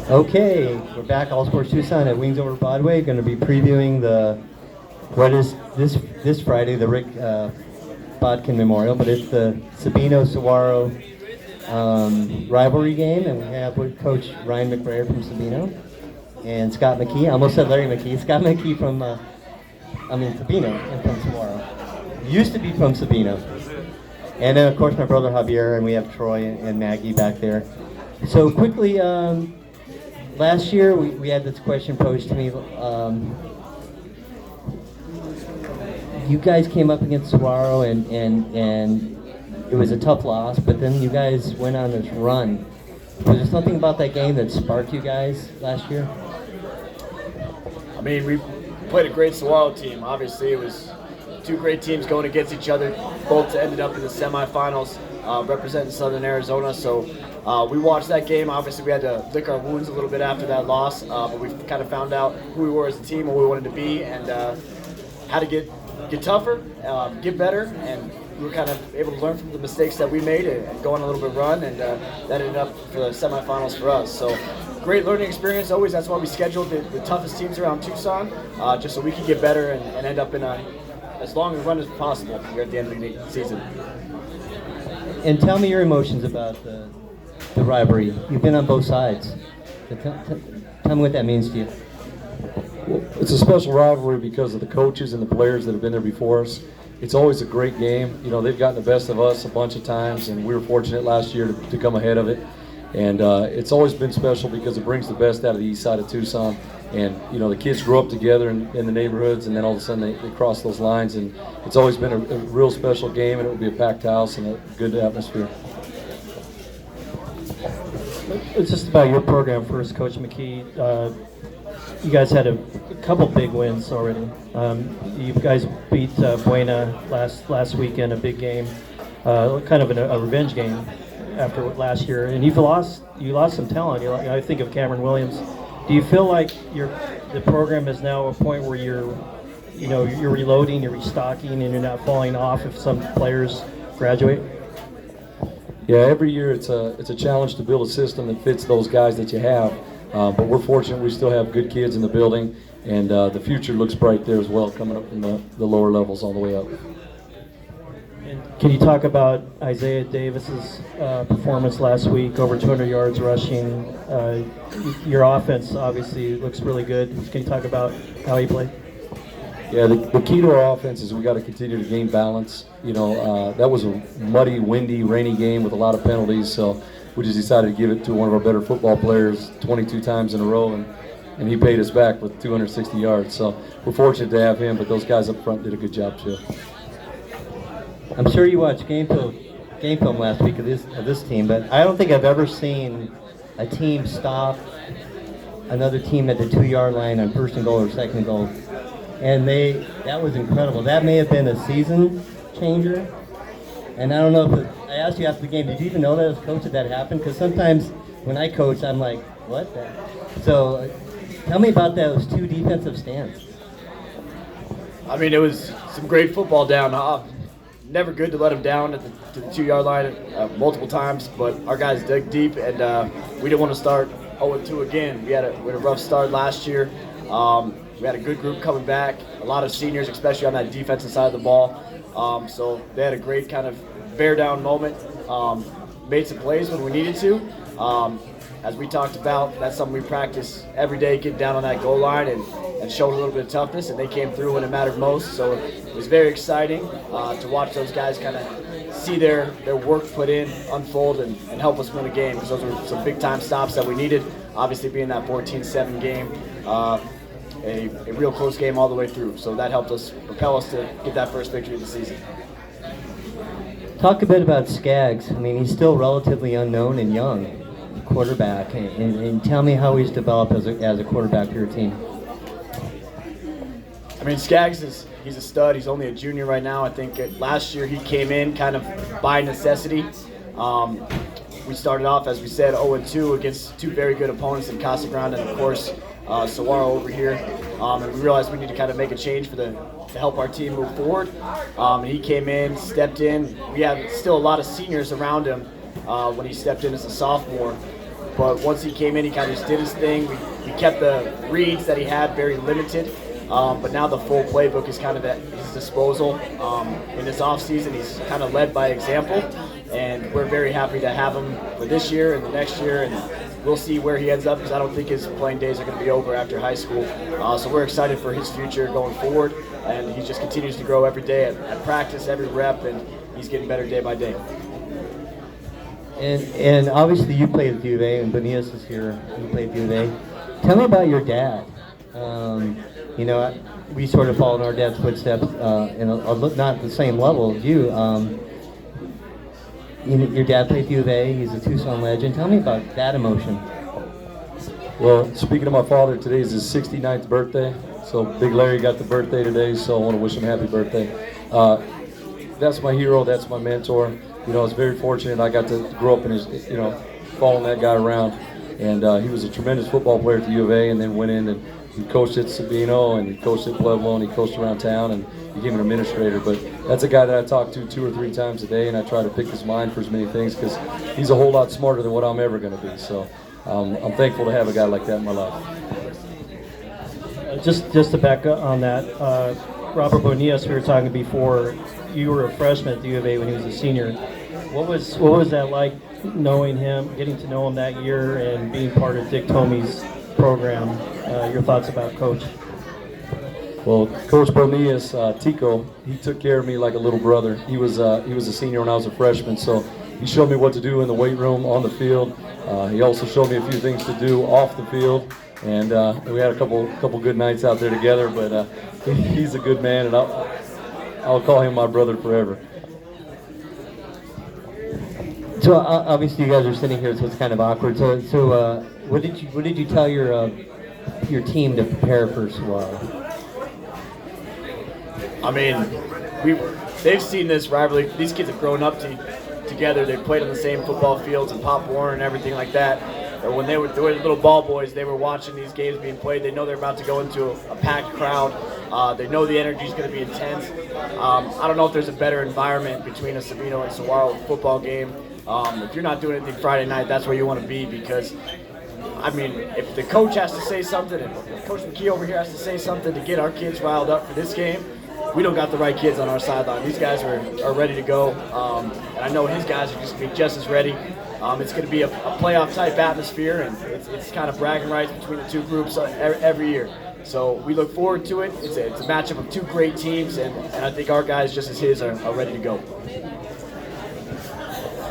Okay, we're back, All Sports Tucson at Wings Over Broadway. Going to be previewing what is this Friday, the Rick Bodkin Memorial, but it's the Sabino Sahuaro rivalry game, and we have with Coach Ryan McBrayer from Sabino and Scott McKee. I almost said Larry McKee. Scott McKee from Sabino and from Sahuaro. Used to be from Sabino, and then of course my brother Javier, and we have Troy and Maggie back there. So quickly. Last year, we had this question posed to me. You guys came up against Sahuaro, and it was a tough loss, but then you guys went on this run. Was there something about that game that sparked you guys last year? I mean, we played a great Sahuaro team. Obviously, it was two great teams going against each other. Both ended up in the semifinals, representing Southern Arizona. So we watched that game. Obviously, we had to lick our wounds a little bit after that loss, but we kind of found out who we were as a team, what we wanted to be, and how to get tougher, get better, and we were kind of able to learn from the mistakes that we made and go on a little bit of run, and that ended up for the semifinals for us. So great learning experience always. That's why we scheduled the toughest teams around Tucson, just so we could get better and end up in as long a run as possible here at the end of the season. And tell me your emotions about the rivalry. You've been on both sides. So tell me what that means to you. Well, it's a special rivalry because of the coaches and the players that have been there before us. It's always a great game. You know, they've gotten the best of us a bunch of times, and we were fortunate last year to come ahead of it. And it's always been special because it brings the best out of the east side of Tucson. And, you know, the kids grow up together in the neighborhoods, and then all of a sudden they cross those lines. And it's always been a real special game, and it will be a packed house and a good atmosphere. It's just about your program first, Coach McKee. You guys had a couple big wins already. You guys beat Buena last weekend, a big game, kind of a revenge game after last year. And you lost some talent. I think of Cameron Williams. Do you feel like the program is now a point where you're reloading, you're restocking, and you're not falling off if some players graduate? Yeah, every year it's a challenge to build a system that fits those guys that you have. But we're fortunate we still have good kids in the building, and the future looks bright there as well, coming up from the lower levels all the way up. And can you talk about Isaiah Davis's performance last week, over 200 yards rushing? Your offense obviously looks really good. Can you talk about how he played? Yeah, the key to our offense is we got to continue to gain balance. You know, that was a muddy, windy, rainy game with a lot of penalties, so we just decided to give it to one of our better football players 22 times in a row, and he paid us back with 260 yards. So we're fortunate to have him, but those guys up front did a good job too. I'm sure you watched game film last week of this team, but I don't think I've ever seen a team stop another team at the 2-yard line on first and goal or second and goal. And that was incredible. That may have been a season changer. And I don't know if I asked you after the game, did you even know that as coach that happened? Because sometimes when I coach, I'm like, what? So tell me about those two defensive stands. I mean, it was some great football down. Never good to let them down at the 2-yard line multiple times, but our guys dug deep, and we didn't want to start 0-2 again. We had a rough start last year. We had a good group coming back, a lot of seniors, especially on that defensive side of the ball. So they had a great kind of bear down moment, made some plays when we needed to. As we talked about, that's something we practice every day, getting down on that goal line and showed a little bit of toughness, and they came through when it mattered most. So it was very exciting to watch those guys kind of see their work put in, unfold, and help us win a game, because those were some big-time stops that we needed, obviously being that 14-7 game. A real close game all the way through. So that helped us propel us to get that first victory of the season. Talk a bit about Skaggs. I mean, he's still relatively unknown and young quarterback, and tell me how he's developed as a quarterback for your team. I mean, Skaggs he's a stud. He's only a junior right now. I think last year he came in kind of by necessity. We started off, as we said, 0-2 against two very good opponents in Casa Grande and, of course, Sahuaro over here. And we realized we need to kind of make a change to help our team move forward. He came in, stepped in. We have still a lot of seniors around him when he stepped in as a sophomore. but once he came in, he kind of just did his thing. We kept the reads that he had very limited, but now the full playbook is kind of at his disposal. In this offseason, he's kind of led by example, and we're very happy to have him for this year and the next year, and we'll see where he ends up, because I don't think his playing days are going to be over after high school. So we're excited for his future going forward, and he just continues to grow every day at practice, every rep, and he's getting better day by day. And obviously you played at U of A, and Bonias is here. You played at U of A. Tell me about your dad. You know, we sort of follow in our dad's footsteps, not the same level as you. Your dad played at U of A. He's a Tucson legend. Tell me about that emotion. Well, speaking of my father, today is his 69th birthday. So Big Larry got the birthday today, so I want to wish him happy birthday. That's my hero. That's my mentor. You know, I was very fortunate. I got to grow up in his, following that guy around. And he was a tremendous football player at the U of A, and then went in and he coached at Sabino, and he coached at Pueblo, and he coached around town, and became an administrator. But that's a guy that I talk to 2 or 3 times a day, and I try to pick his mind for as many things, because he's a whole lot smarter than what I'm ever going to be. So I'm thankful to have a guy like that in my life. Just to back up on that, Robert Bonias, we were talking before, you were a freshman at the U of A when he was a senior. What was that like, knowing him, getting to know him that year, and being part of Dick Tomey's program? Your thoughts about Coach? Well, Coach Bonias, Tico, he took care of me like a little brother. He was a senior when I was a freshman, so he showed me what to do in the weight room, on the field. He also showed me a few things to do off the field, and we had a couple good nights out there together. But he's a good man, and I'll call him my brother forever. So obviously you guys are sitting here, so it's kind of awkward. So what did you tell your team to prepare for Sahuaro? I mean, they've seen this rivalry. These kids have grown up together. They've played on the same football fields and Pop Warner and everything like that. Or when they were little ball boys, they were watching these games being played. They know they're about to go into a packed crowd. They know the energy is going to be intense. I don't know if there's a better environment between a Sabino and Sahuaro football game. If you're not doing anything Friday night, that's where you want to be, because I mean, if the coach has to say something, and Coach McKee over here has to say something to get our kids riled up for this game, we don't got the right kids on our sideline. These guys are ready to go, and I know his guys are just going to be just as ready. It's going to be a playoff-type atmosphere, and it's kind of bragging rights between the two groups every year. So we look forward to it. It's a matchup of 2 great teams, and I think our guys, just as his, are ready to go.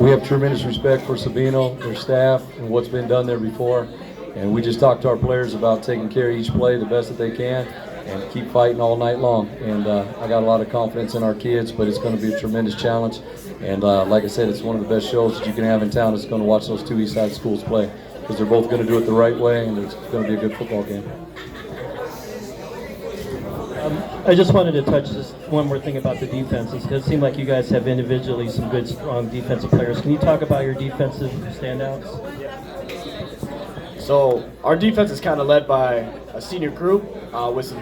We have tremendous respect for Sabino, their staff, and what's been done there before. And we just talk to our players about taking care of each play the best that they can, and keep fighting all night long. And I got a lot of confidence in our kids, but it's going to be a tremendous challenge. And like I said, it's one of the best shows that you can have in town. It's going to watch those 2 East Side schools play, because they're both going to do it the right way, and it's going to be a good football game. I just wanted to touch just one more thing about the defenses, because it seemed like you guys have individually some good, strong defensive players. Can you talk about your defensive standouts? So our defense is kind of led by a senior group with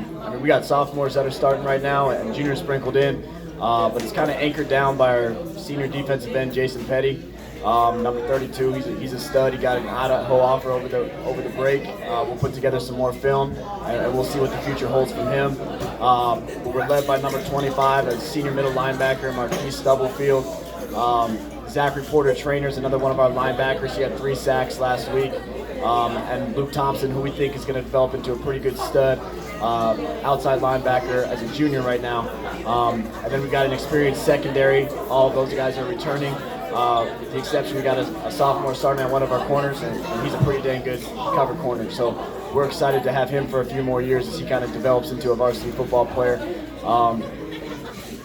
we got sophomores that are starting right now and juniors sprinkled in, but it's kind of anchored down by our senior defensive end, Jason Petty, number 32. He's a stud. He got an Idaho offer over the break. We'll put together some more film, and we'll see what the future holds from him. But we're led by number 25, a senior middle linebacker, Marquise Stubblefield. Zachary Porter Trainer's another one of our linebackers. He had 3 sacks last week. And Luke Thompson, who we think is going to develop into a pretty good stud outside linebacker as a junior right now. And then we got an experienced secondary. All of those guys are returning. With the exception, we got a sophomore starting at one of our corners, and he's a pretty dang good cover corner. So we're excited to have him for a few more years as he kind of develops into a varsity football player.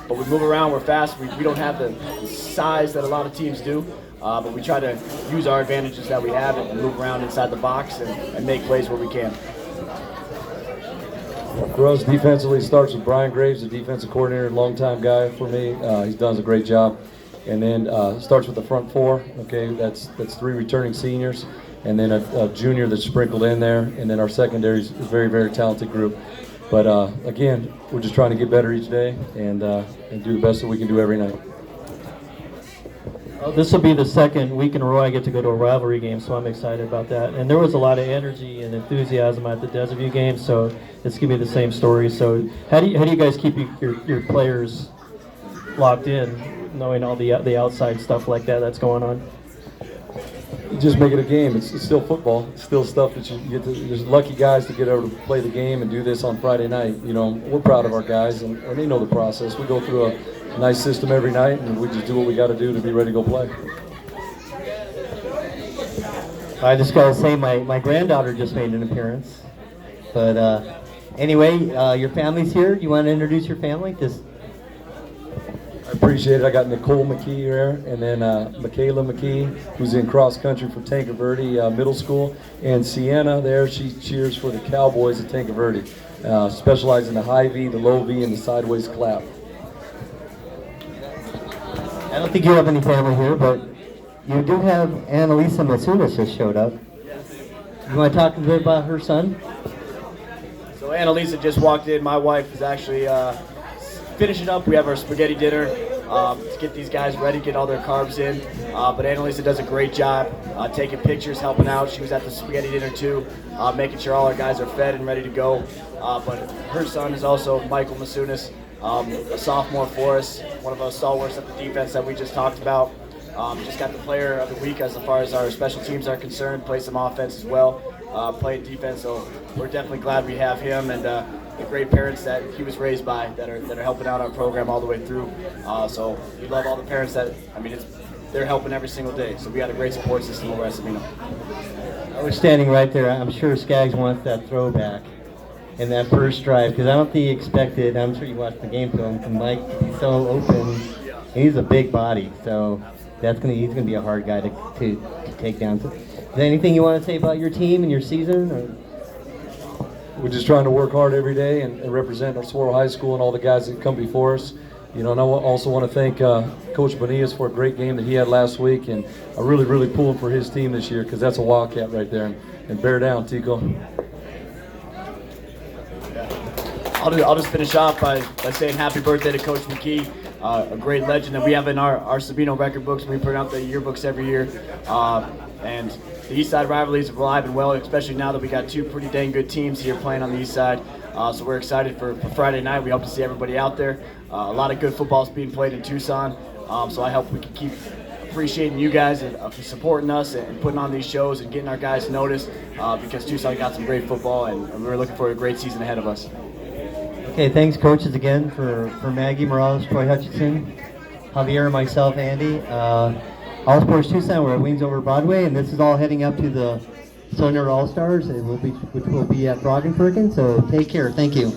But we move around, we're fast. We don't have the size that a lot of teams do, but we try to use our advantages that we have and move around inside the box and make plays where we can. For us, defensively, starts with Brian Graves, the defensive coordinator, longtime guy for me. He's done a great job. And then starts with the front 4. Okay, that's 3 returning seniors, and then a junior that's sprinkled in there, and then our secondary is a very, very talented group. But again, we're just trying to get better each day and do the best that we can do every night. This will be the second week in a row I get to go to a rivalry game, so I'm excited about that. And there was a lot of energy and enthusiasm at the Desert View game, so it's going to be the same story. So how do you guys keep your players locked in, knowing all the outside stuff like that's going on? You just make it a game. It's still football. It's still stuff that you get to. There's lucky guys to get able to play the game and do this on Friday night. You know, we're proud of our guys, and they know the process. We go through a nice system every night, and we just do what we got to do to be ready to go play. I just got to say my granddaughter just made an appearance. But anyway, your family's here. You want to introduce your family? I appreciate it. I got Nicole McKee here, and then Michaela McKee, who's in cross country for Tanque Verde Middle School, and Sienna there. She cheers for the Cowboys at Tanque Verde, specializing in the high V, the low V, and the sideways clap. I don't think you have any family here, but you do have Annalisa Masunas just showed up. You want to talk a bit about her son? So Annalisa just walked in. My wife is actually finishing up. We have our spaghetti dinner to get these guys ready, get all their carbs in. But Annalisa does a great job taking pictures, helping out. She was at the spaghetti dinner too, making sure all our guys are fed and ready to go. But her son is also Michael Masunas, a sophomore for us, one of our stalwarts at the defense that we just talked about. Just got the player of the week as far as our special teams are concerned, play some offense as well, playing defense. So we're definitely glad we have him, and the great parents that he was raised by that are helping out our program all the way through. So we love all the parents they're helping every single day. So we got a great support system over at Sabino. I was standing right there. I'm sure Skaggs wants that throwback in that first drive, because I don't think he expected, I'm sure you watched the game film, from Mike to be so open. And he's a big body, so he's gonna be a hard guy to take down. So, is there anything you want to say about your team and your season? Or? We're just trying to work hard every day and represent our Sahuaro High School and all the guys that come before us. You know, and I also want to thank Coach Bonias for a great game that he had last week, and I really pulling for his team this year, because that's a Wildcat right there. And bear down, Tico. I'll just finish off by saying happy birthday to Coach McKee, a great legend that we have in our Sabino record books. We print out the yearbooks every year. And the East Side rivalry is alive and well, especially now that we got two pretty dang good teams here playing on the East Side. So we're excited for Friday night. We hope to see everybody out there. A lot of good football is being played in Tucson. So I hope we can keep appreciating you guys and supporting us and putting on these shows and getting our guys noticed, because Tucson got some great football, and we're looking for a great season ahead of us. Okay, thanks coaches again for Maggie Morales, Troy Hutchinson, Javier, and myself, Andy. All Sports Tucson, we're at Wings Over Broadway, and this is all heading up to the Southern All-Stars, which will be at Frog and Perkins, so take care. Thank you.